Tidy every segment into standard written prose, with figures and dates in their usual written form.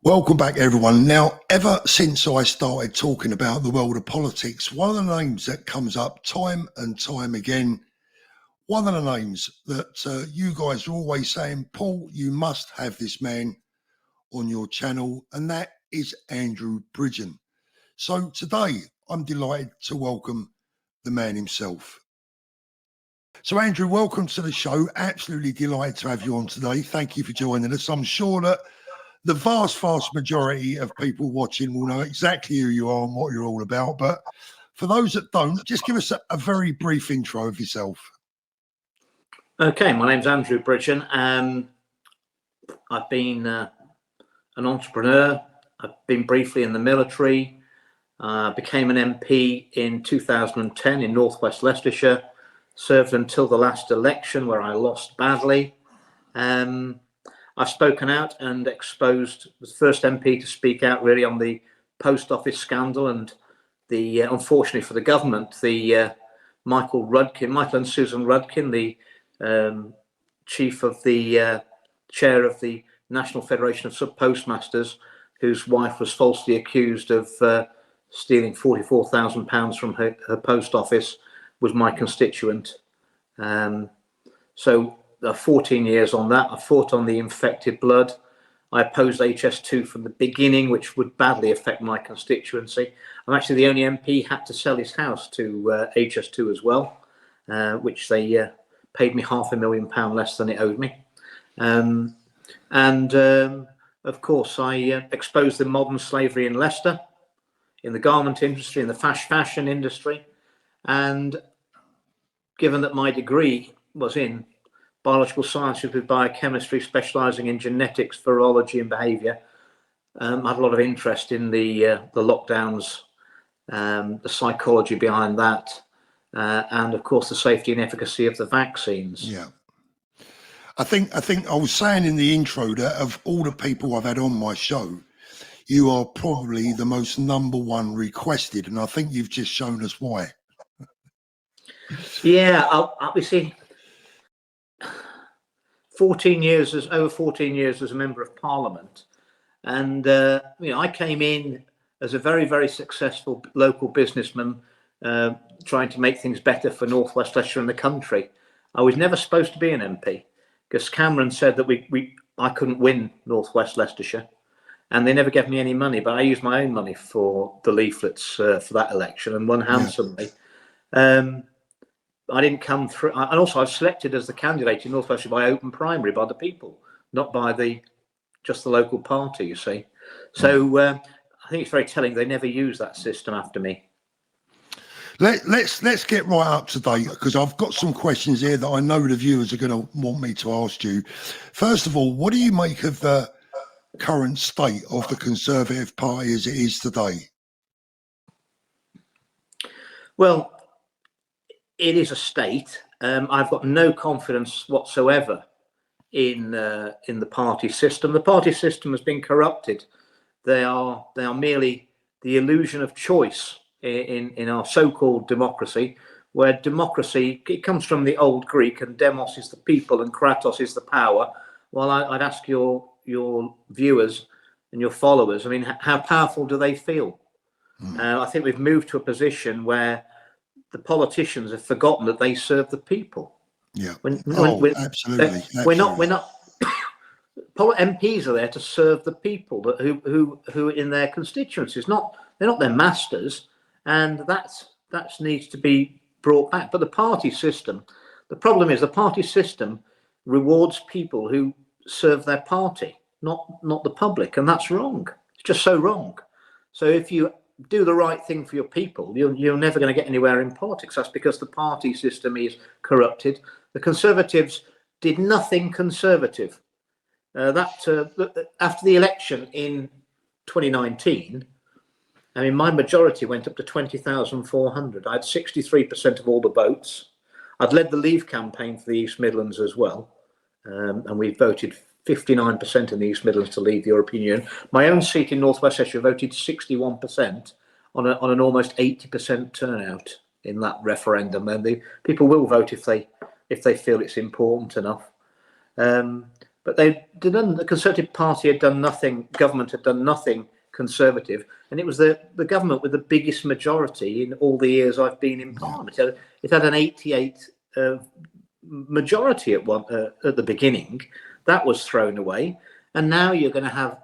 Welcome back, everyone. Now, ever since I started talking about the world of politics, one of the names that comes up time and time again, one of the names that you guys are always saying, Paul, you must have this man on your channel, and that is Andrew Bridgen. So today, I'm delighted to welcome the man himself. So, Andrew, welcome to the show. Absolutely delighted to have you on today. Thank you for joining us. I'm sure that the vast majority of people watching will know exactly who you are and what you're all about. But for those that don't, just give us a very brief intro of yourself. Okay, my name's Andrew Bridgen. I've been an entrepreneur. I've been briefly in the military. Became an MP in 2010 in Northwest Leicestershire. Served until the last election where I lost badly. I've spoken out and exposed, was the first MP to speak out really on the post office scandal and the, unfortunately for the government, the Michael and Susan Rudkin, the chief of the chair of the National Federation of Sub Postmasters, whose wife was falsely accused of stealing £44,000 from her post office, was my constituent. So 14 years on that. I fought on the infected blood. I opposed HS2 from the beginning, which would badly affect my constituency. I'm actually the only MP had to sell his house to HS2 as well, which they paid me £500,000 less than it owed me. Of course, I exposed the modern slavery in Leicester, in the garment industry, in the fashion industry. And given that my degree was in biological sciences with biochemistry, specialising in genetics, virology and behaviour, I had a lot of interest in the lockdowns, the psychology behind that, and of course the safety and efficacy of the vaccines. Yeah. I think I was saying in the intro that of all the people I've had on my show, you are probably the most #1 requested, and I think you've just shown us why. Yeah, obviously, over 14 years as a member of Parliament, and I came in as a very, very successful local businessman, trying to make things better for North West Leicestershire and the country. I was never supposed to be an MP because Cameron said that I couldn't win North West Leicestershire, and they never gave me any money. But I used my own money for the leaflets for that election and won handsomely. Yeah. I didn't come through, and also I was selected as the candidate in North Leicestershire by open primary by the people, not by just the local party. You see, so I think it's very telling they never use that system after me. Let's get right up to date, because I've got some questions here that I know the viewers are going to want me to ask you. First of all, what do you make of the current state of the Conservative Party as it is today? Well, it is a state. I've got no confidence whatsoever in the party system. The party system has been corrupted. They are merely the illusion of choice in our so-called democracy, where democracy, it comes from the old Greek, and demos is the people and kratos is the power. Well, I'd ask your viewers and your followers, I mean, how powerful do they feel? I think we've moved to a position where the politicians have forgotten that they serve the people. Yeah. Absolutely. We're not. MPs are there to serve the people who in their constituencies. They're not their masters, and that needs to be brought back. But the party system, the problem is the party system rewards people who serve their party, not the public, and that's wrong. It's just so wrong. So if you do the right thing for your people, you're never going to get anywhere in politics. That's because the party system is corrupted. The Conservatives did nothing conservative. After the election in 2019, I mean, my majority went up to 20,400. I had 63% of all the votes. I'd led the Leave campaign for the East Midlands as well, and we voted 59% in the East Midlands to leave the European Union. My own seat in North West Leicestershire voted 61% on an almost 80% turnout in that referendum. And the people will vote if they feel it's important enough. But but the Conservative Party had done nothing, government had done nothing conservative, and it was the government with the biggest majority in all the years I've been in Parliament. It had an 88 majority at the beginning. That was thrown away, and now you're going to have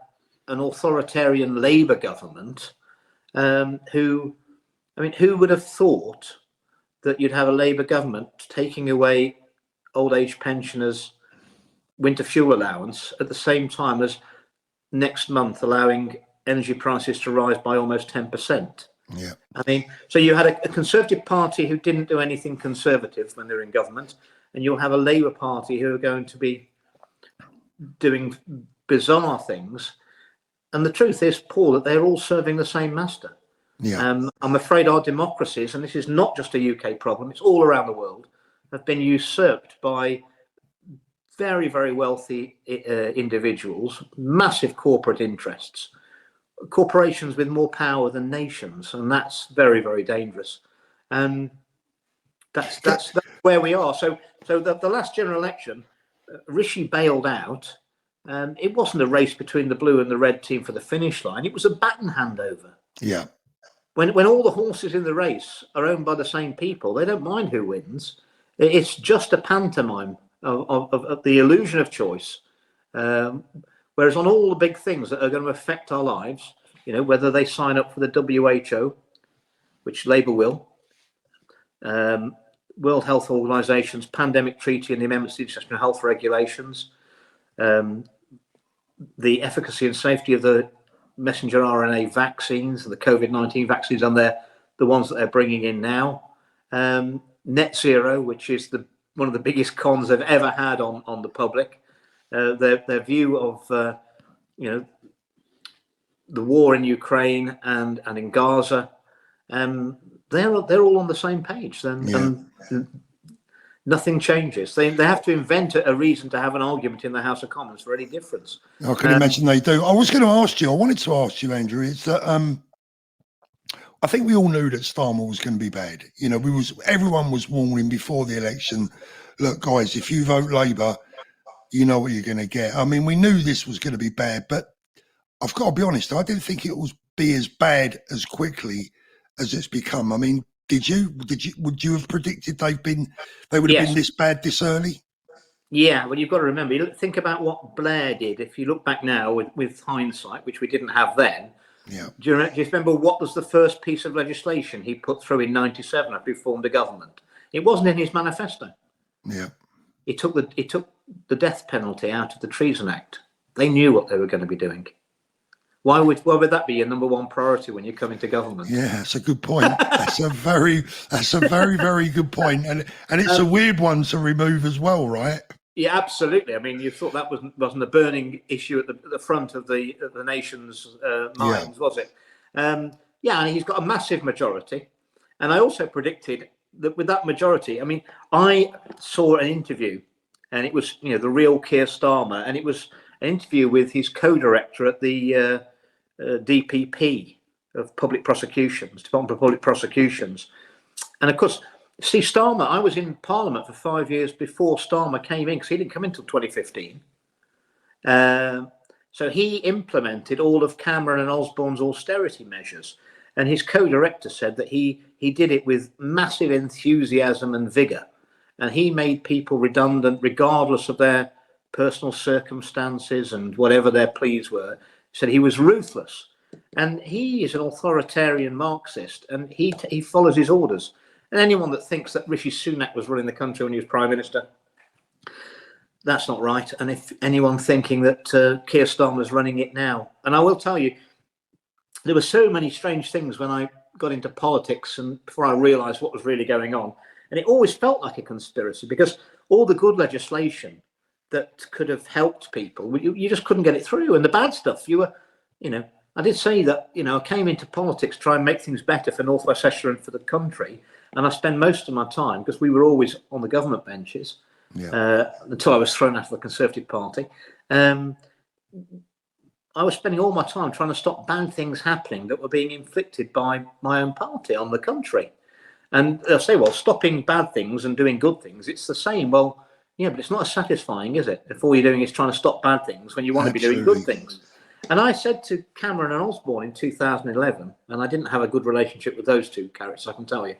an authoritarian Labour government. Who would have thought that you'd have a Labour government taking away old age pensioners' winter fuel allowance at the same time as next month allowing energy prices to rise by almost 10%. Yeah. So you had a Conservative Party who didn't do anything conservative when they're in government, and you'll have a Labour Party who are going to be doing bizarre things. And the truth is, Paul, that they're all serving the same master. Yeah. I'm afraid our democracies, and this is not just a UK problem, it's all around the world, have been usurped by very, very wealthy individuals, massive corporate interests, corporations with more power than nations, and that's very, very dangerous. And that's where we are. So the last general election, Rishi bailed out. It wasn't a race between the blue and the red team for the finish line. It was a baton handover. Yeah. When all the horses in the race are owned by the same people, they don't mind who wins. It's just a pantomime of the illusion of choice. Whereas on all the big things that are going to affect our lives, whether they sign up for the WHO, which Labour will, World Health Organization's pandemic treaty and the amendments to international health regulations, the efficacy and safety of the messenger RNA vaccines and the COVID-19 vaccines, and the ones that they're bringing in now, net zero, which is one of the biggest cons they've ever had on the public, their view of the war in Ukraine and in Gaza, they're all on the same page. Then nothing changes. They have to invent a reason to have an argument in the House of Commons for any difference. I can imagine they do. I wanted to ask you, Andrew, is that I think we all knew that Starmer was going to be bad. Everyone was warning before the election, look, guys, if you vote Labour, you know what you're going to get. We knew this was going to be bad, but I've got to be honest, I didn't think it would be as bad as quickly as it's become. Would you have predicted they would have been this bad this early? Yeah, well, you've got to remember, think about what Blair did. If you look back now with hindsight, which we didn't have then. Yeah. Do you remember what was the first piece of legislation he put through in '97 after he formed a government? It wasn't in his manifesto. Yeah. He took the death penalty out of the Treason Act. They knew what they were going to be doing. Why would that be your number one priority when you come into government? Yeah, that's a good point. That's a very, very good point, and it's a weird one to remove as well, right? Yeah, absolutely. You thought that wasn't a burning issue at the front of the nation's minds, was it? And he's got a massive majority, and I also predicted that with that majority, I saw an interview, and it was the real Keir Starmer, and it was an interview with his co-director at the DPP of Public Prosecutions, Department of Public Prosecutions. And of course, see, Starmer, I was in Parliament for 5 years before Starmer came in, because he didn't come in until 2015. So he implemented all of Cameron and Osborne's austerity measures. And his co-director said that he did it with massive enthusiasm and vigour. And he made people redundant regardless of their personal circumstances and whatever their pleas were. Said he was ruthless, and he is an authoritarian Marxist, and he follows his orders. And anyone that thinks that Rishi Sunak was running the country when he was Prime Minister, that's not right. And if anyone thinking that Keir Starmer is running it now, and I will tell you, there were so many strange things when I got into politics and before I realised what was really going on, and it always felt like a conspiracy, because all the good legislation that could have helped people, you just couldn't get it through. And the bad stuff, I did say that, I came into politics to try and make things better for North West Cheshire and for the country. And I spend most of my time, because we were always on the government benches, until I was thrown out of the Conservative Party. I was spending all my time trying to stop bad things happening that were being inflicted by my own party on the country. And they'll say, well, stopping bad things and doing good things, it's the same. Well, Yeah, but it's not as satisfying, is it? If all you're doing is trying to stop bad things when you want to be doing Absolutely. good things. And I said to Cameron and Osborne in 2011, and I didn't have a good relationship with those two characters, I can tell you.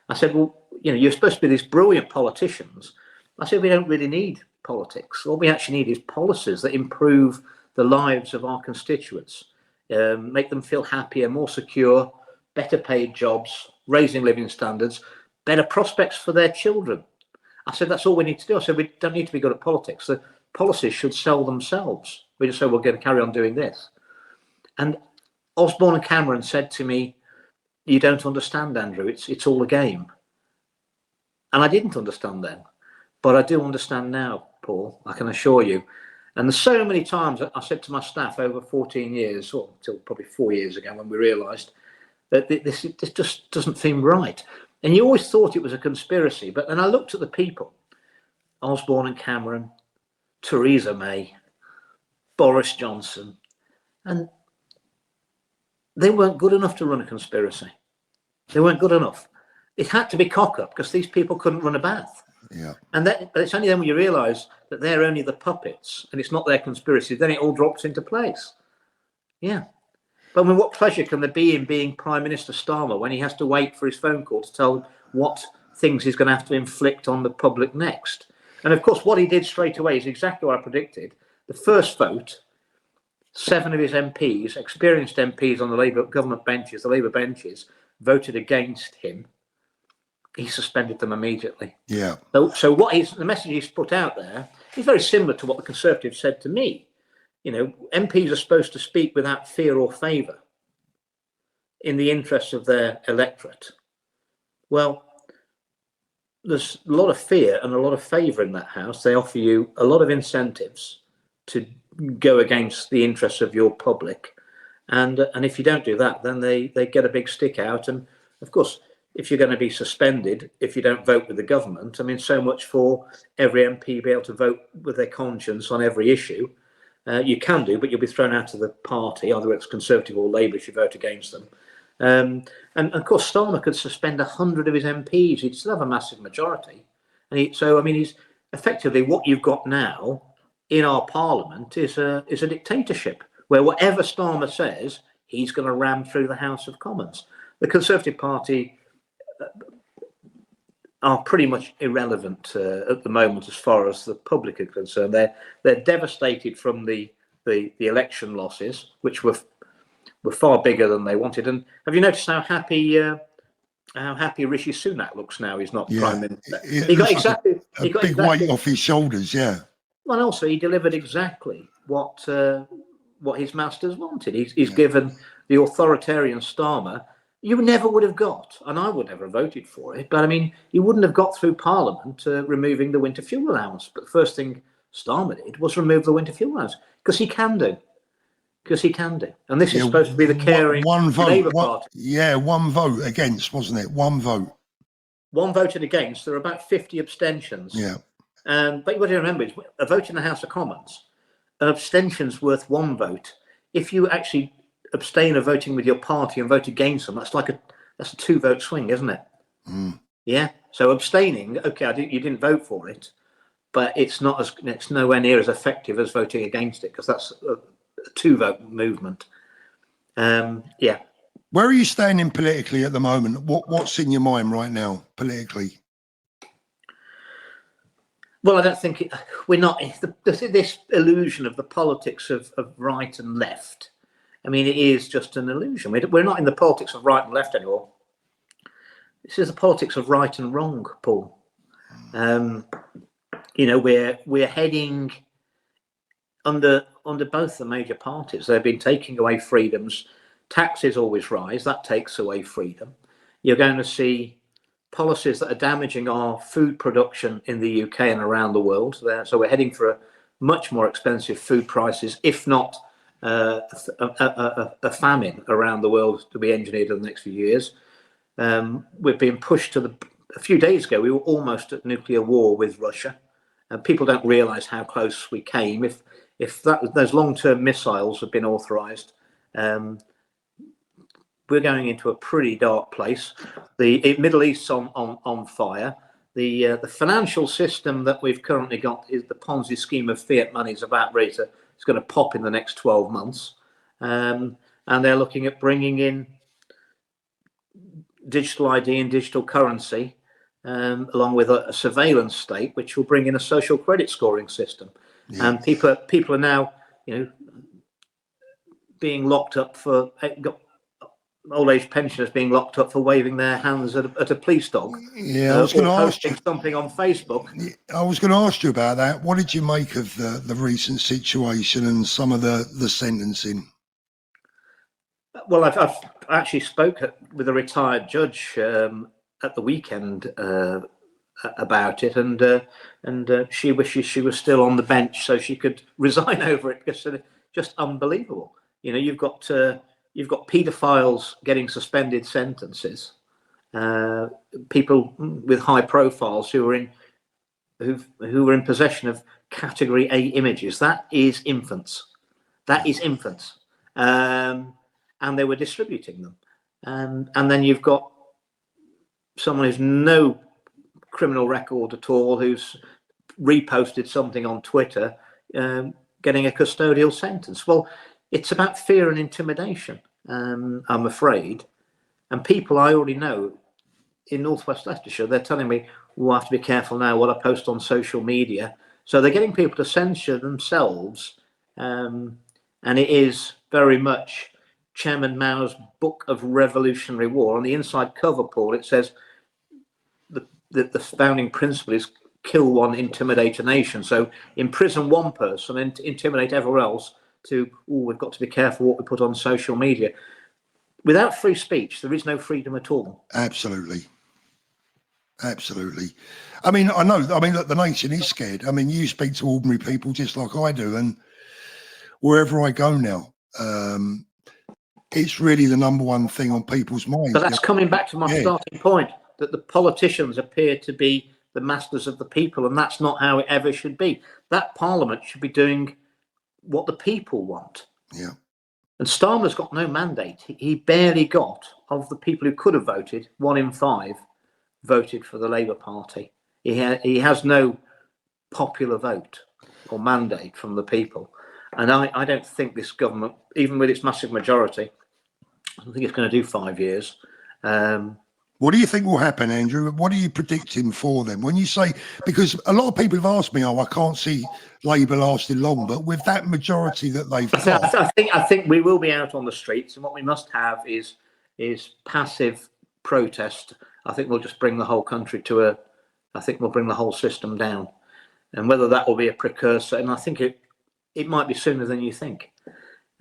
I said, well, you're supposed to be these brilliant politicians. I said, we don't really need politics. All we actually need is policies that improve the lives of our constituents, make them feel happier, more secure, better paid jobs, raising living standards, better prospects for their children. I said, that's all we need to do. I said, we don't need to be good at politics. The policies should sell themselves. We just say, we're going to carry on doing this. And Osborne and Cameron said to me, you don't understand, Andrew. It's all a game. And I didn't understand then. But I do understand now, Paul, I can assure you. And there's so many times I said to my staff over 14 years, or until probably 4 years ago when we realised that this just doesn't seem right. And you always thought it was a conspiracy. But then I looked at the people, Osborne and Cameron, Theresa May, Boris Johnson, and they weren't good enough to run a conspiracy. They weren't good enough. It had to be cock up because these people couldn't run a bath. Yeah. But it's only then when you realise that they're only the puppets and it's not their conspiracy, then it all drops into place. Yeah. But I mean, what pleasure can there be in being Prime Minister Starmer when he has to wait for his phone call to tell what things he's going to have to inflict on the public next? And of course, what he did straight away is exactly what I predicted. The first vote, 7 of his MPs, experienced MPs on the Labour government benches, the Labour benches, voted against him. He suspended them immediately. Yeah. So the message he's put out there is very similar to what the Conservatives said to me. MPs are supposed to speak without fear or favour in the interests of their electorate. Well, there's a lot of fear and a lot of favour in that House. They offer you a lot of incentives to go against the interests of your public. And if you don't do that, then they get a big stick out. And of course, if you're going to be suspended, if you don't vote with the government, I mean, so much for every MP be able to vote with their conscience on every issue. You can do, but you'll be thrown out of the party, either it's Conservative or Labour if you vote against them. And of course, Starmer could suspend 100 of his MPs. He'd still have a massive majority. And he's effectively what you've got now in our Parliament is a dictatorship where whatever Starmer says, he's going to ram through the House of Commons. The Conservative Party are pretty much irrelevant at the moment as far as the public are concerned. They're devastated from the election losses, which were far bigger than they wanted. And have you noticed how happy Rishi Sunak looks now? He's not Prime Minister. He got exactly a big weight off his shoulders. Yeah. Well, also he delivered exactly what his masters wanted. He's given the authoritarian Starmer. You never would have got, and I would never have voted for it, but I mean, you wouldn't have got through Parliament removing the winter fuel allowance. But the first thing Starmer did was remove the winter fuel allowance because he can do. And this is supposed to be the caring one vote, Labour Party. Yeah, one vote against, wasn't it? One vote. One voted against. There are about 50 abstentions. Yeah. But what you remember is a vote in the House of Commons, an abstention's worth one vote. If you actually abstain of voting with your party and vote against them, that's a 2-vote swing, isn't it? Mm. Yeah. So abstaining, okay, you didn't vote for it, but it's nowhere near as effective as voting against it because that's a 2-vote movement. Yeah. Where are you standing politically at the moment? What's in your mind right now politically? Well, I don't think we're not this illusion of the politics of right and left. I mean, it is just an illusion. We're not in the politics of right and left anymore. This is the politics of right and wrong, Paul. We're heading under both the major parties. They've been taking away freedoms. Taxes always rise. That takes away freedom. You're going to see policies that are damaging our food production in the UK and around the world. So we're heading for a much more expensive food prices, if not a famine around the world to be engineered in the next few years. We're being pushed to a few days ago, we were almost at nuclear war with Russia. And people don't realise how close we came. If those long-term missiles have been authorised, we're going into a pretty dark place. The Middle East's on fire. the financial system that we've currently got is the Ponzi scheme of fiat money is about ready to, it's going to pop in the next 12 months. And they're looking at bringing in digital ID and digital currency, along with a surveillance state, which will bring in a social credit scoring system. Yeah. And people are now, being locked up for old age pensioners being locked up for waving their hands at a police dog. Yeah, I was going to ask you something on Facebook. I was going to ask you about that. What did you make of the recent situation and some of the sentencing? Well, I've actually spoke with a retired judge at the weekend about it, and she wishes she was still on the bench so she could resign over it, because it's just unbelievable. You've got paedophiles getting suspended sentences, people with high profiles who were in possession of category A images. That is infants. And they were distributing them. And then you've got someone who's no criminal record at all, who's reposted something on Twitter, getting a custodial sentence. Well, it's about fear and intimidation, I'm afraid. And people I already know in Northwest Leicestershire, they're telling me, we'll have to be careful now what I post on social media. So they're getting people to censor themselves. And it is very much Chairman Mao's Book of Revolutionary War. On the inside cover, Paul, it says the founding principle is kill one, intimidate a nation. So imprison one person and intimidate everyone else to, we've got to be careful what we put on social media. Without free speech, there is no freedom at all. Absolutely. I mean, look, the nation is scared. I mean, you speak to ordinary people just like I do, and wherever I go now, it's really the number one thing on people's minds. But that's coming back to my starting point, that the politicians appear to be the masters of the people, and that's not how it ever should be. That parliament should be doing what the people want. Yeah. And Starmer's got no mandate. He barely got, of the people who could have voted, 1 in 5 voted for the Labour Party. He has no popular vote or mandate from the people. And I don't think this government, even with its massive majority, I don't think it's going to do 5 years. What do you think will happen, Andrew? What are you predicting for them? When you say, because a lot of people have asked me, I can't see Labour lasting long, but with that majority that they've got, I think we will be out on the streets, and what we must have is passive protest. I think we'll just bring the whole country to I think we'll bring the whole system down, and whether that will be a precursor, and I think it might be sooner than you think.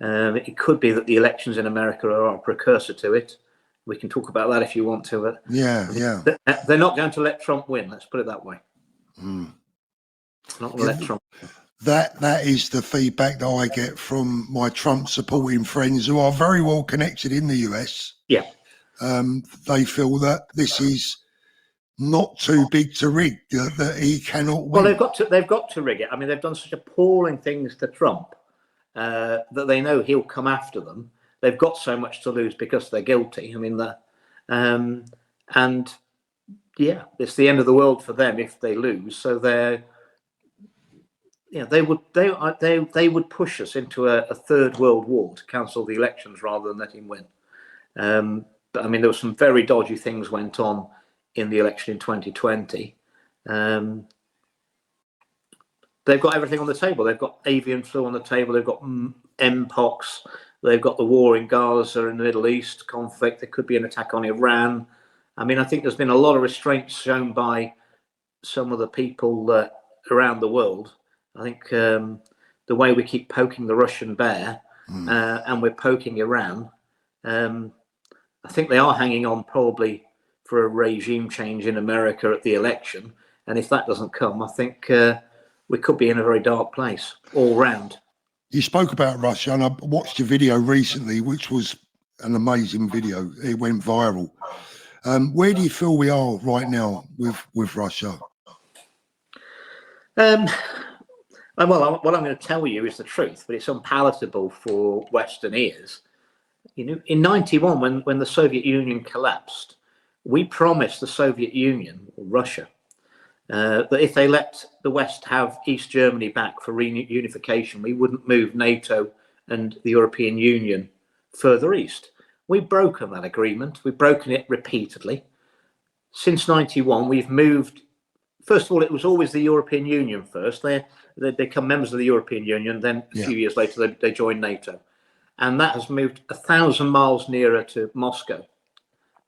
It could be that the elections in America are a precursor to it. We can talk about that if you want to. But yeah. They're not going to let Trump win. Let's put it that way. Mm. Not going to let Trump win. That is the feedback that I get from my Trump supporting friends who are very well connected in the US. Yeah. They feel that this is not too big to rig, that he cannot win. Well, they've got to rig it. I mean, they've done such appalling things to Trump that they know he'll come after them. They've got so much to lose because they're guilty. I mean, and yeah, it's the end of the world for them if they lose. So they would push us into a third world war to cancel the elections rather than let him win. But I mean, there were some very dodgy things went on in the election in 2020. They've got everything on the table. They've got avian flu on the table. They've got Mpox. They've got the war in Gaza in the Middle East conflict. There could be an attack on Iran. I mean, I think there's been a lot of restraints shown by some of the people around the world. I think the way we keep poking the Russian bear and we're poking Iran, I think they are hanging on probably for a regime change in America at the election. And if that doesn't come, I think we could be in a very dark place all round. You spoke about Russia, and I watched a video recently, which was an amazing video. It went viral. Where do you feel we are right now with Russia? Well, what I'm going to tell you is the truth, but it's unpalatable for Western ears. In 91, when the Soviet Union collapsed, we promised the Soviet Union, or Russia, that if they let the West have East Germany back for reunification, we wouldn't move NATO and the European Union further east. We've broken that agreement. We've broken it repeatedly. Since 91, we've moved. First of all, it was always the European Union first. They become members of the European Union. Then a few years later, they joined NATO. And that has moved 1,000 miles nearer to Moscow.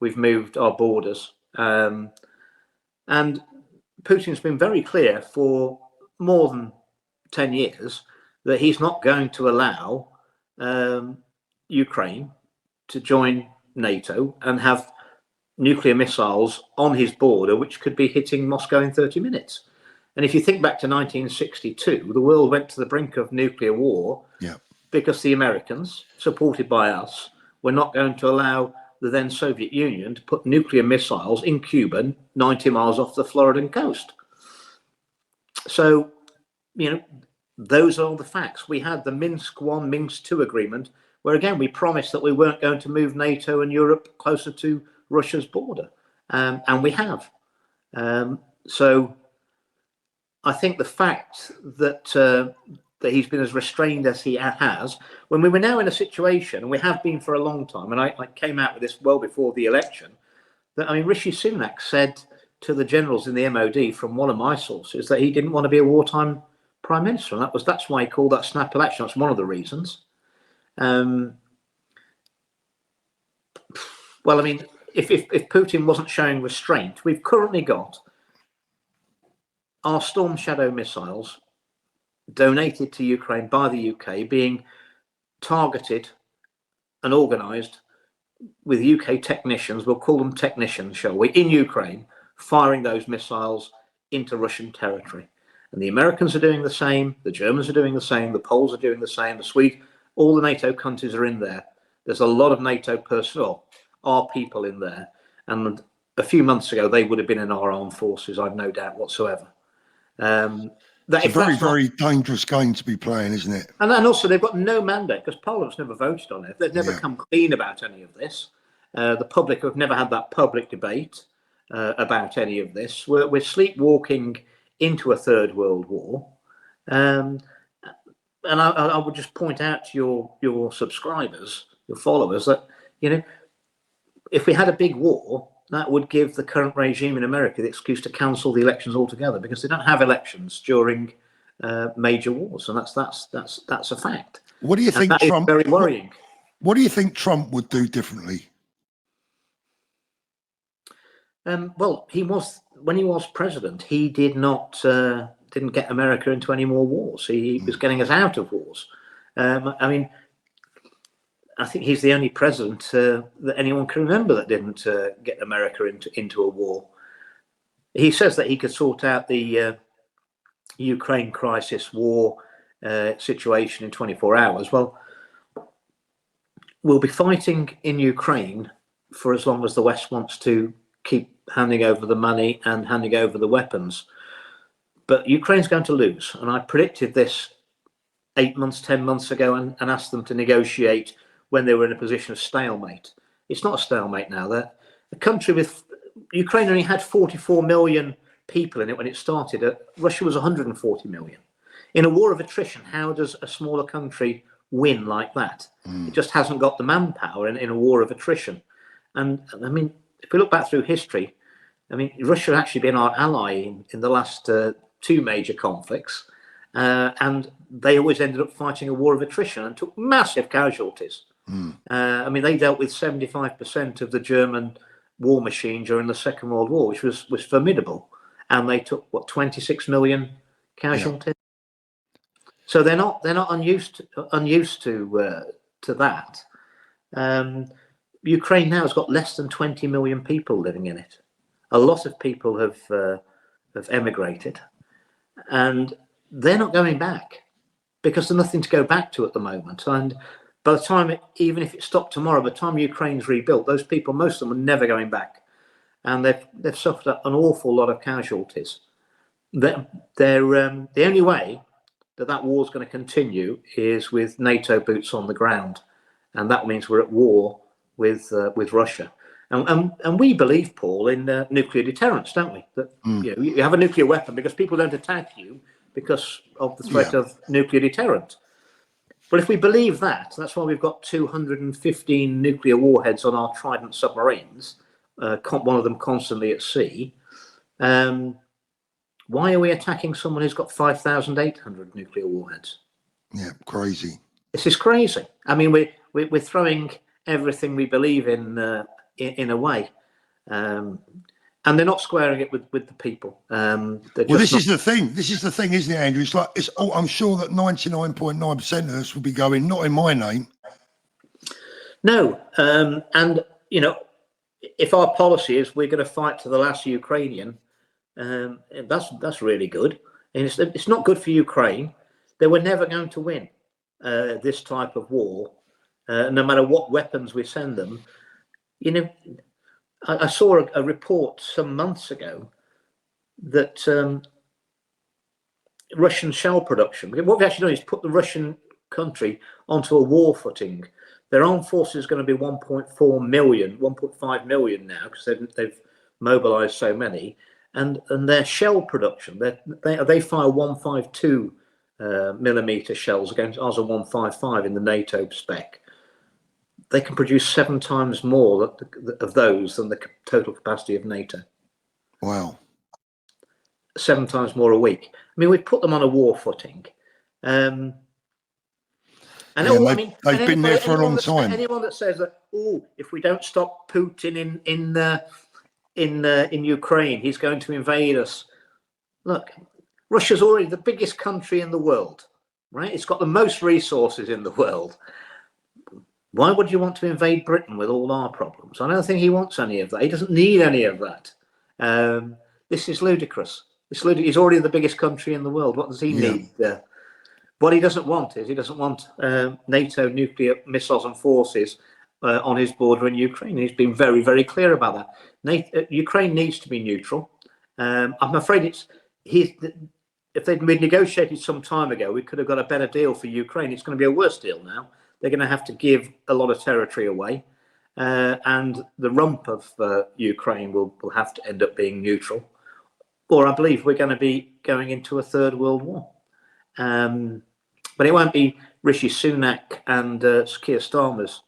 We've moved our borders. And Putin's been very clear for more than 10 years that he's not going to allow Ukraine to join NATO and have nuclear missiles on his border, which could be hitting Moscow in 30 minutes. And if you think back to 1962, the world went to the brink of nuclear war because the Americans, supported by us, were not going to allow the then Soviet Union to put nuclear missiles in Cuba, 90 miles off the Floridan coast. So, those are all the facts. We had the Minsk I, Minsk II agreement, where again, we promised that we weren't going to move NATO and Europe closer to Russia's border. And we have. So I think the fact that he's been as restrained as he has, when we were now in a situation, and we have been for a long time, and I came out with this well before the election, that, Rishi Sunak said to the generals in the MOD from one of my sources that he didn't want to be a wartime prime minister. And that's why he called that snap election. That's one of the reasons. Well, if Putin wasn't showing restraint, we've currently got our Storm Shadow missiles donated to Ukraine by the UK being targeted and organised with UK technicians, we'll call them technicians, shall we, in Ukraine, firing those missiles into Russian territory. And the Americans are doing the same, the Germans are doing the same, the Poles are doing the same, the Swedes, all the NATO countries are in there. There's a lot of NATO personnel, our people in there. And a few months ago, they would have been in our armed forces, I've no doubt whatsoever. It's a very, very dangerous game to be playing, isn't it? And also, they've got no mandate because Parliament's never voted on it. They've never come clean about any of this. The public have never had that public debate about any of this. We're sleepwalking into a third world war. And I would just point out to your subscribers, your followers, that, if we had a big war, that would give the current regime in America the excuse to cancel the elections altogether, because they don't have elections during major wars, and that's a fact. What do you think Trump? Very worrying. What do you think Trump would do differently? Well, when he was president, he didn't get America into any more wars. He was getting us out of wars. I think he's the only president that anyone can remember that didn't get America into a war. He says that he could sort out the Ukraine crisis war situation in 24 hours. Well, we'll be fighting in Ukraine for as long as the West wants to keep handing over the money and handing over the weapons. But Ukraine's going to lose. And I predicted this 8 months, 10 months ago and asked them to negotiate when they were in a position of stalemate. It's not a stalemate now. The country with Ukraine only had 44 million people in it when it started. Russia was 140 million. In a war of attrition, how does a smaller country win like that? It just hasn't got the manpower in a war of attrition. And if we look back through history, Russia has actually been our ally in the last two major conflicts. And they always ended up fighting a war of attrition and took massive casualties. They dealt with 75% of the German war machine during the Second World War, which was formidable, and they took 26 million casualties. So they're not unused to that. Ukraine now has got less than 20 million people living in it. A lot of people have emigrated, and they're not going back because there's nothing to go back to at the moment. And by the time, even if it stopped tomorrow, by the time Ukraine's rebuilt, those people, most of them, are never going back, and they've suffered an awful lot of casualties. The only way that war is going to continue is with NATO boots on the ground, and that means we're at war with Russia. And we believe, Paul, in nuclear deterrence, don't we? That you have a nuclear weapon because people don't attack you because of the threat of nuclear deterrent. But if we believe that, that's why we've got 215 nuclear warheads on our Trident submarines, one of them constantly at sea. Why are we attacking someone who's got 5,800 nuclear warheads? Yeah, crazy. This is crazy. I mean, we're throwing everything we believe in a way, and they're not squaring it with the people. Well, this is the thing. This is the thing, isn't it, Andrew? It's like I'm sure that 99.9% of us will be going, not in my name. No, and if our policy is we're going to fight to the last Ukrainian, that's really good. And it's not good for Ukraine. They were never going to win this type of war, no matter what weapons we send them. I saw a report some months ago that Russian shell production, what we actually done is put the Russian country onto a war footing. Their armed forces is going to be 1.4 million, 1.5 million now because they've mobilized so many. And their shell production, they fire 152 millimeter shells against ours are 155 in the NATO spec. They can produce 7 times more of those than the total capacity of NATO. Wow. 7 times more a week. I mean, we've put them on a war footing. And they've been there for a long time. Anyone that says that, if we don't stop Putin in Ukraine, he's going to invade us. Look, Russia's already the biggest country in the world, right? It's got the most resources in the world. Why would you want to invade Britain with all our problems? I don't think he wants any of that. He doesn't need any of that. This is ludicrous. He's already the biggest country in the world. What does he need? What he doesn't want is he doesn't want NATO nuclear missiles and forces on his border in Ukraine. He's been very, very clear about that. Ukraine needs to be neutral. I'm afraid if they'd been negotiated some time ago, we could have got a better deal for Ukraine. It's going to be a worse deal now. They're going to have to give a lot of territory away, and the rump of Ukraine will have to end up being neutral, or I believe we're going to be going into a third world war. But it won't be Rishi Sunak and Keir Starmer's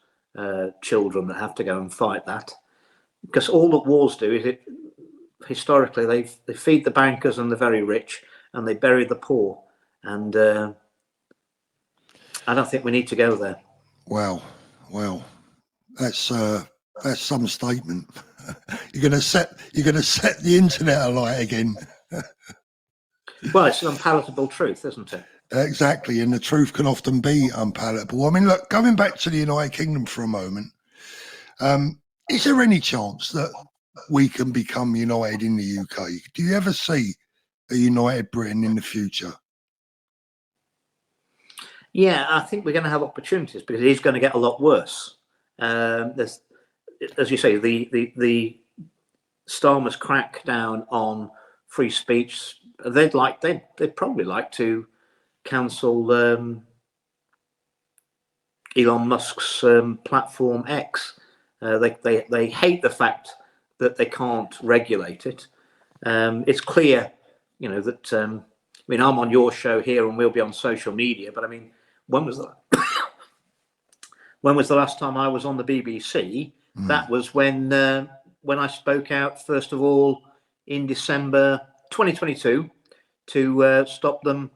children that have to go and fight that, because all that wars do is historically they feed the bankers and the very rich, and they bury the poor, and I don't think we need to go there. Well, that's some statement. You're going to set the internet alight again. Well, it's an unpalatable truth, isn't it? Exactly, and the truth can often be unpalatable. I mean, look, going back to the United Kingdom for a moment, is there any chance that we can become united in the UK? Do you ever see a united Britain in the future? Yeah, I think we're going to have opportunities because it is going to get a lot worse. There's, as you say, the Starmer's crackdown on free speech. They'd probably like to cancel Elon Musk's platform X. They hate the fact that they can't regulate it. It's clear, that I mean, I'm on your show here and we'll be on social media, but I mean, when was the last time I was on the BBC? That was when I spoke out first of all in December 2022 to stop them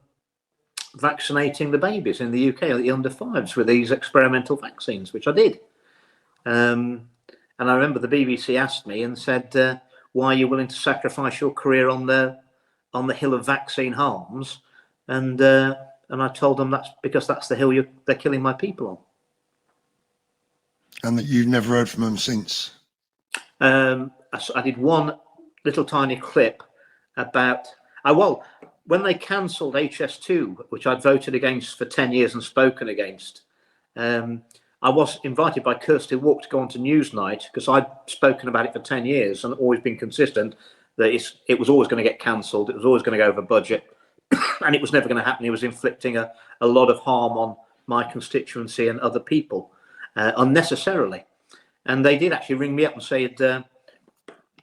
vaccinating the babies in the UK, the under 5s, with these experimental vaccines, which I did. And I remember the BBC asked me and said, "Why are you willing to sacrifice your career on the hill of vaccine harms?" And I told them that's because that's the hill they're killing my people on. And that you've never heard from them since? I did one little tiny clip about, when they cancelled HS2, which I'd voted against for 10 years and spoken against, I was invited by Kirsty Walk to go on to Newsnight because I'd spoken about it for 10 years and always been consistent that it was always going to get cancelled. It was always going to go over budget and it was never going to happen. It was inflicting a lot of harm on my constituency and other people unnecessarily. And they did actually ring me up and say,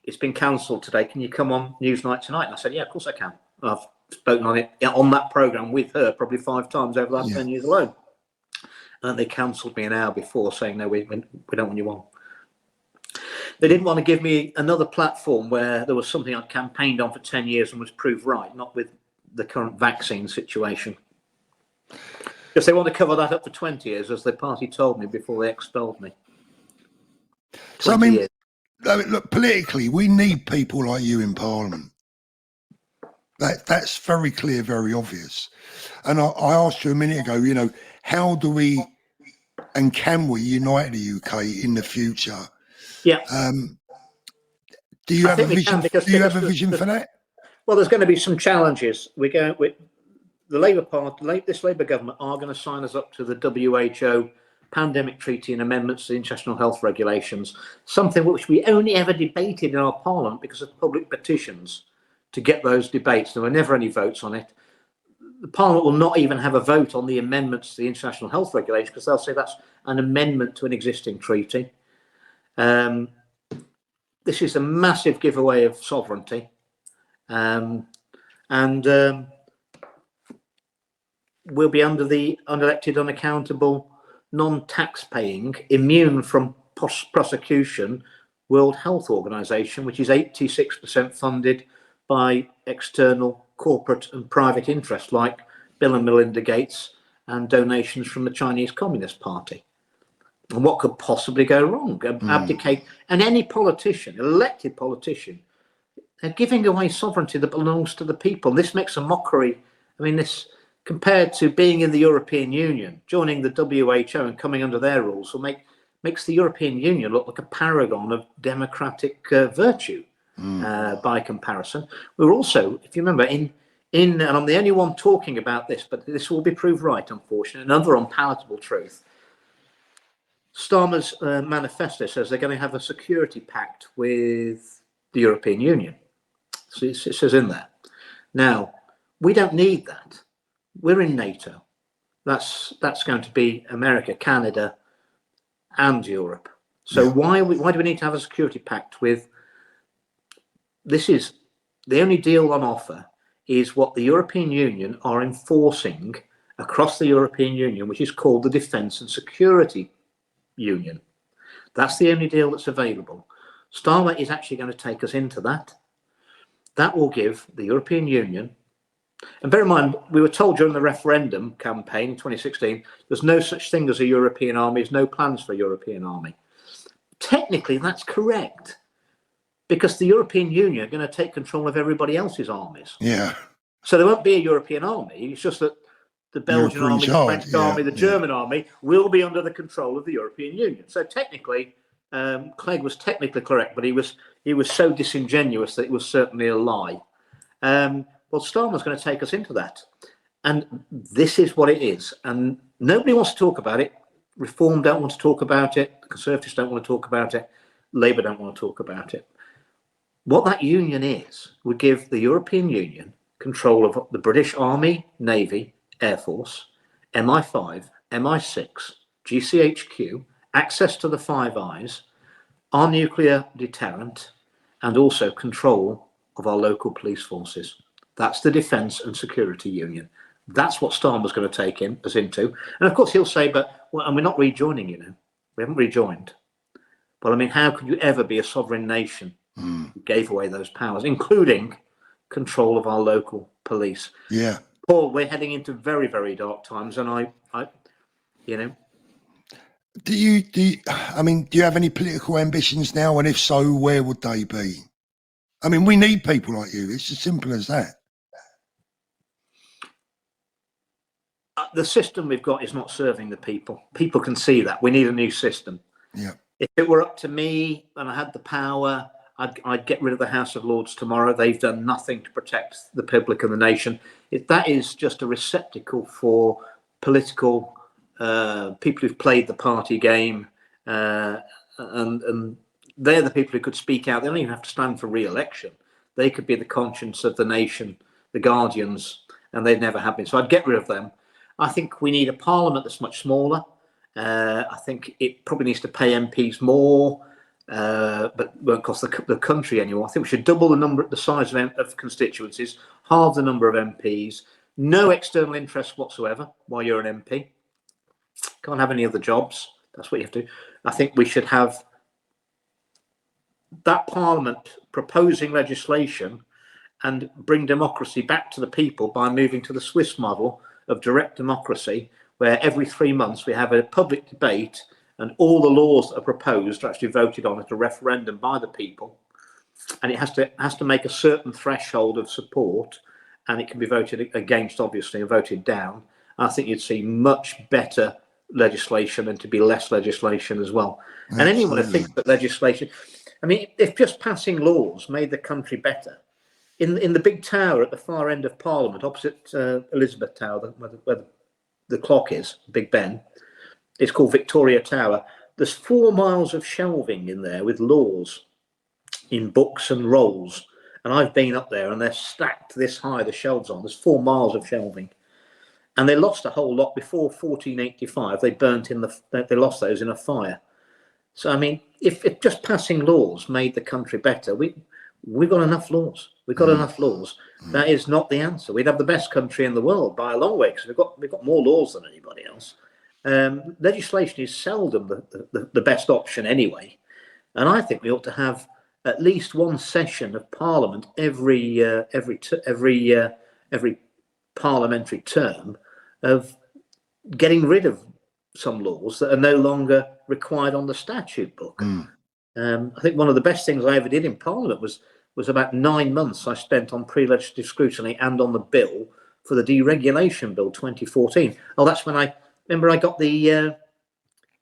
it's been cancelled today. Can you come on Newsnight tonight? And I said, yeah, of course I can. I've spoken on it on that programme with her probably 5 times over the last 10 years alone. And they cancelled me an hour before, saying, no, we don't want you on. They didn't want to give me another platform where there was something I'd campaigned on for 10 years and was proved right, not with the current vaccine situation. Because they want to cover that up for 20 years, as the party told me before they expelled me. So, I mean, look, politically, we need people like you in Parliament. That's very clear, very obvious. And I asked you a minute ago, you know, how do we and can we unite the UK in the future? Yeah. Do you have a vision? Do you have a vision for that? Well, there's going to be some challenges. We're going with the Labour Party. This Labour government are going to sign us up to the WHO Pandemic Treaty and amendments to the International Health Regulations, something which we only ever debated in our Parliament because of public petitions to get those debates. There were never any votes on it. The Parliament will not even have a vote on the amendments to the International Health Regulations because they'll say that's an amendment to an existing treaty. This is a massive giveaway of sovereignty. We'll be under the unelected, unaccountable, non-tax-paying, immune from prosecution World Health Organization, which is 86% funded by external corporate and private interests like Bill and Melinda Gates and donations from the Chinese Communist Party. And what could possibly go wrong? Abdicate. And any politician, elected politician, they're giving away sovereignty that belongs to the people. This makes a mockery. I mean, this, compared to being in the European Union, joining the WHO and coming under their rules, will makes the European Union look like a paragon of democratic virtue by comparison. We're also, if you remember, and I'm the only one talking about this, but this will be proved right, unfortunately, another unpalatable truth. Starmer's manifesto says they're going to have a security pact with the European Union. So it says in there. Now, we don't need that. We're in NATO. That's going to be America, Canada, and Europe. So why do we need to have a security pact with? This is the only deal on offer is what the European Union are enforcing across the European Union, which is called the Defence and Security Union. That's the only deal that's available. Starmer is actually going to take us into that. That will give the European Union, and bear in mind, we were told during the referendum campaign in 2016, there's no such thing as a European army, there's no plans for a European army. Technically, that's correct, because the European Union are going to take control of everybody else's armies. Yeah. So there won't be a European army. It's just that the Belgian army, the French army, the German army will be under the control of the European Union. So technically, Clegg was technically correct, but he was so disingenuous that it was certainly a lie. Well, Starmer's going to take us into that. And this is what it is. And nobody wants to talk about it. Reform don't want to talk about it. The Conservatives don't want to talk about it. Labour don't want to talk about it. What that union is would give the European Union control of the British Army, Navy, Air Force, MI5, MI6, GCHQ, access to the Five Eyes, our nuclear deterrent, and also control of our local police forces. That's the Defence and Security Union. That's what Starmer's going to take us into. And of course, he'll say, but and we're not rejoining, you know. We haven't rejoined. But I mean, how could you ever be a sovereign nation who gave away those powers, including control of our local police? Yeah. Paul, we're heading into very, very dark times, and I you know. Do you have any political ambitions now? And if so, where would they be? I mean, we need people like you. It's as simple as that. The system we've got is not serving the people. People can see that. We need a new system. Yeah. If it were up to me and I had the power, I'd get rid of the House of Lords tomorrow. They've done nothing to protect the public and the nation. That is just a receptacle for political people who've played the party game, and they're the people who could speak out. They don't even have to stand for re-election. They could be the conscience of the nation, the guardians, and they've never have been. So I'd get rid of them. I think we need a parliament that's much smaller, I think it probably needs to pay MPs more, but won't cost the country anymore. I think we should double the size of constituencies, halve the number of MPs, no external interest whatsoever while you're an MP. Can't have any other jobs. That's what you have to do. I think we should have that Parliament proposing legislation and bring democracy back to the people by moving to the Swiss model of direct democracy, where every 3 months we have a public debate and all the laws that are proposed are actually voted on at a referendum by the people. And it has to make a certain threshold of support, and it can be voted against, obviously, and voted down. I think you'd see much better legislation and to be less legislation as well. Absolutely. And anyone who thinks that legislation, I mean, if just passing laws made the country better, in the big tower at the far end of Parliament, opposite Elizabeth Tower, where the clock is, Big Ben, it's called Victoria Tower. There's 4 miles of shelving in there with laws in books and rolls. And I've been up there, and they're stacked this high, the shelves on. There's 4 miles of shelving. And they lost a whole lot before 1485. They lost those in a fire. So, I mean, if just passing laws made the country better, we've got enough laws. We've got enough laws. That is not the answer. We'd have the best country in the world by a long way, because we've got more laws than anybody else. Legislation is seldom the best option anyway. And I think we ought to have at least one session of Parliament every parliamentary term of getting rid of some laws that are no longer required on the statute book. I think one of the best things I ever did in Parliament was about 9 months I spent on pre-legislative scrutiny and on the bill for the deregulation bill 2014. Oh, that's when I got the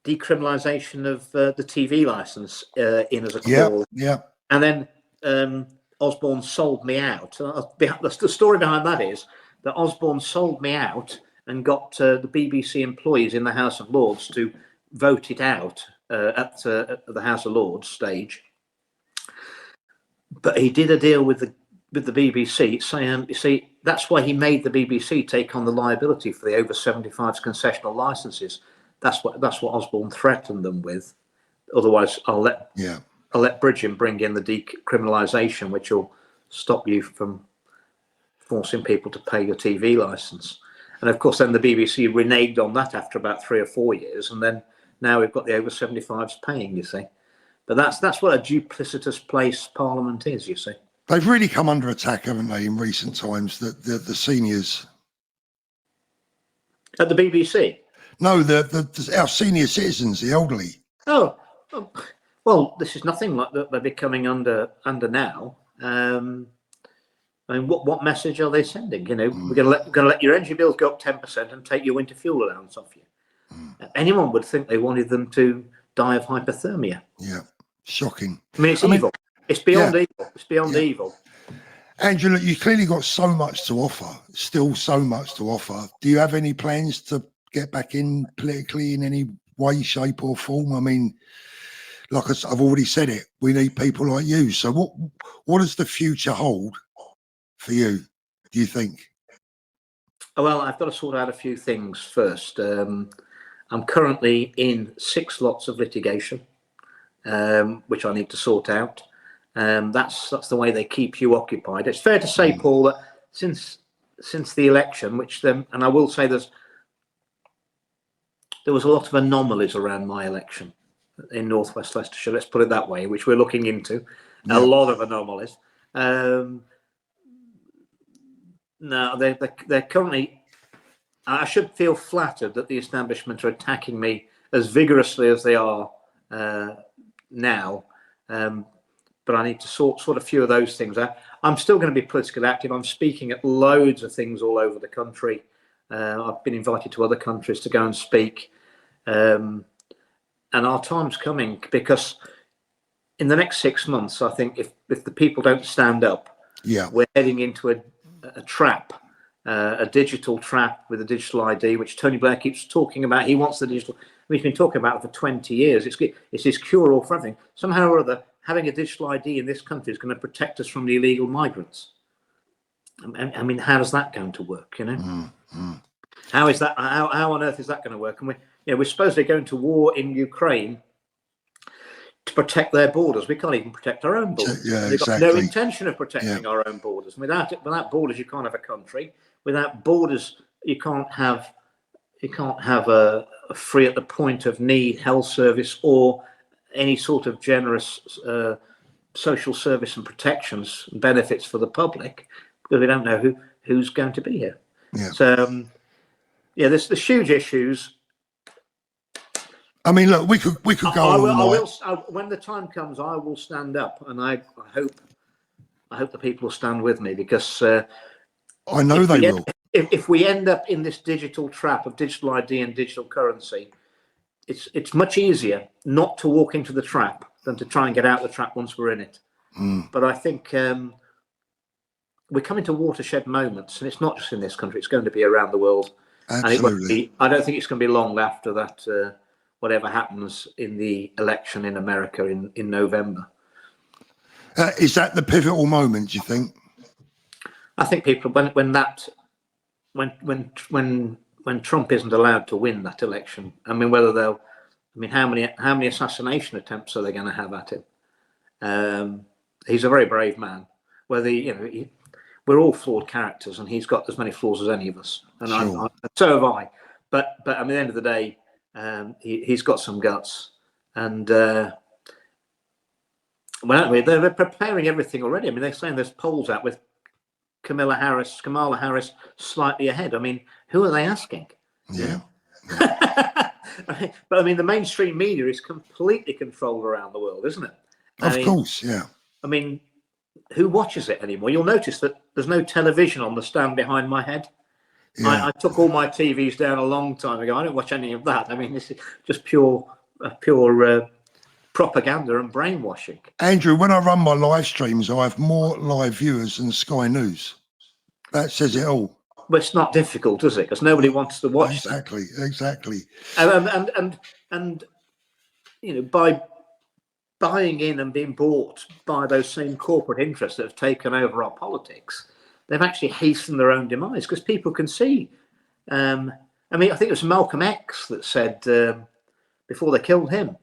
decriminalisation of the TV licence in as a call. Yeah. And then Osborne sold me out. The story behind that is that Osborne sold me out and got the BBC employees in the House of Lords to vote it out at the House of Lords stage. But he did a deal with the BBC, saying, you see, that's why he made the BBC take on the liability for the over 75s concessional licenses. That's what Osborne threatened them with. Otherwise, I'll let Bridgen bring in the decriminalisation, which will stop you from forcing people to pay your TV licence. And of course, then the BBC reneged on that after about 3 or 4 years, and then now we've got the over 75s paying. You see, but that's what a duplicitous place Parliament is. You see, they've really come under attack, haven't they, in recent times? The seniors at the BBC. No, our senior citizens, the elderly. Oh, well, this is nothing like that they're becoming under now. I mean, what message are they sending? You know, we're going to let your energy bills go up 10% and take your winter fuel allowance off you. Anyone would think they wanted them to die of hypothermia. Yeah, shocking. I mean, it's evil. It's beyond evil. It's beyond evil. Angela, you clearly got so much to offer. Still, so much to offer. Do you have any plans to get back in politically in any way, shape, or form? I mean, like I've already said it, we need people like you. So what does the future hold for you, do you think? Well, I've got to sort out a few things first. I'm currently in 6 lots of litigation, which I need to sort out. That's the way they keep you occupied. It's fair to say, Paul, that since the election, and I will say there was a lot of anomalies around my election in Northwest Leicestershire, let's put it that way, which we're looking into. A lot of anomalies. No, they're currently. I should feel flattered that the establishment are attacking me as vigorously as they are now. But I need to sort a few of those things out. I'm still going to be politically active. I'm speaking at loads of things all over the country. I've been invited to other countries to go and speak. And our time's coming, because in the next 6 months, I think if the people don't stand up, we're heading into a trap, a digital trap with a digital ID, which Tony Blair keeps talking about. He wants the digital. We've been talking about it for 20 years. It's his cure-all for everything. Somehow or other, having a digital ID in this country is going to protect us from the illegal migrants. I mean, how is that going to work? You know, how is that? How on earth is that going to work? And we're supposedly going to war in Ukraine to protect their borders. We can't even protect our own borders. Yeah, They've got no intention of protecting our own borders. Without borders, you can't have a country. Without borders, you can't have a free at the point of need health service or any sort of generous social service and protections and benefits for the public, because we don't know who's going to be here. Yeah. So there's huge issues. I mean, look, we could go all night. When the time comes, I will stand up, and I hope the people will stand with me, because I know they will. If we end up in this digital trap of digital ID and digital currency, it's much easier not to walk into the trap than to try and get out of the trap once we're in it. But I think we're coming to watershed moments, and it's not just in this country; it's going to be around the world. Absolutely. I don't think it's going to be long after that. Whatever happens in the election in America in November. Is that the pivotal moment, do you think? I think people, when Trump isn't allowed to win that election, I mean, how many assassination attempts are they going to have at him? He's a very brave man. We're all flawed characters, and he's got as many flaws as any of us, and sure. So have I. But at the end of the day, he's got some guts, and they're preparing everything already. I mean, they're saying there's polls out with Kamala Harris slightly ahead. I mean, who are they asking? Yeah. But I mean, the mainstream media is completely controlled around the world, isn't it? Of course, yeah. I mean, who watches it anymore? You'll notice that there's no television on the stand behind my head. Yeah. I took all my TVs down a long time ago. I don't watch any of that. I mean, this is just pure propaganda and brainwashing. Andrew, when I run my live streams, I have more live viewers than Sky News. That says it all. Well, it's not difficult, is it? Because nobody wants to watch exactly, that. Exactly. And by buying in and being bought by those same corporate interests that have taken over our politics, they've actually hastened their own demise, because people can see. I mean, I think it was Malcolm X that said, before they killed him,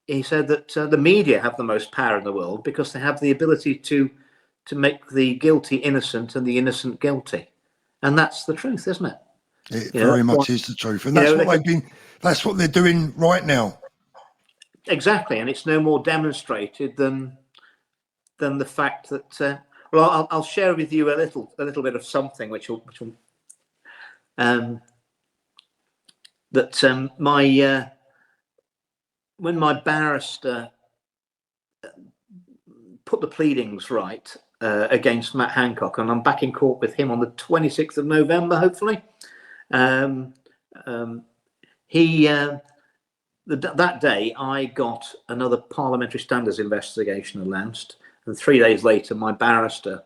he said that the media have the most power in the world because they have the ability to make the guilty innocent and the innocent guilty. And that's the truth, isn't it? It very much is the truth. And that's what they're doing right now. Exactly. And it's no more demonstrated than the fact that, well, I'll share with you a little bit of something which will when my barrister put the pleadings right against Matt Hancock, and I'm back in court with him on the 26th of November, hopefully. That day I got another parliamentary standards investigation announced, and 3 days later my barrister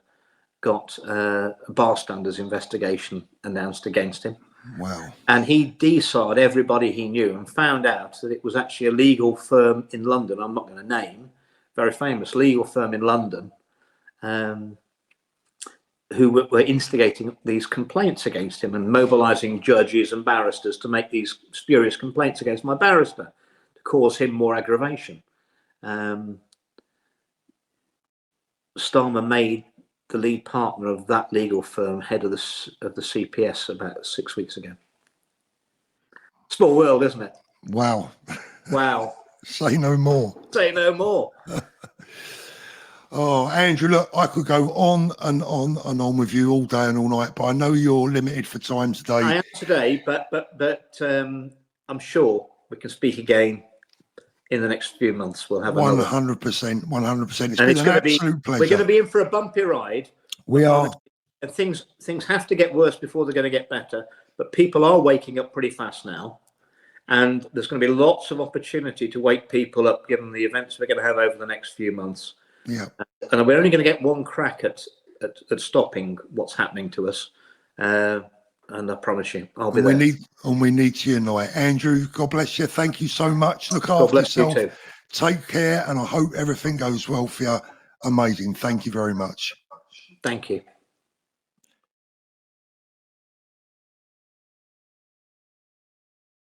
got a bar standards investigation announced against him. Wow. And he DSA'd everybody he knew and found out that it was actually a legal firm in London, I'm not going to name, very famous legal firm in London, who were instigating these complaints against him and mobilizing judges and barristers to make these spurious complaints against my barrister to cause him more aggravation. Starmer made the lead partner of that legal firm head of the CPS about 6 weeks ago. Small world, isn't it? Wow. Wow. Say no more. Say no more. Oh, Andrew, look, I could go on and on and on with you all day and all night, but I know you're limited for time today. I am today, but I'm sure we can speak again in the next few months. We'll have 100%. It's been an absolute pleasure. We're going to be in for a bumpy ride. We are. And things have to get worse before they're going to get better. But people are waking up pretty fast now. And there's going to be lots of opportunity to wake people up, given the events we're going to have over the next few months. Yeah. And we're only going to get one crack at stopping what's happening to us. And I promise you, I'll be there. We need to unite. Andrew, God bless you. Thank you so much. Look after yourself. You too. Take care, and I hope everything goes well for you. Amazing. Thank you very much. Thank you.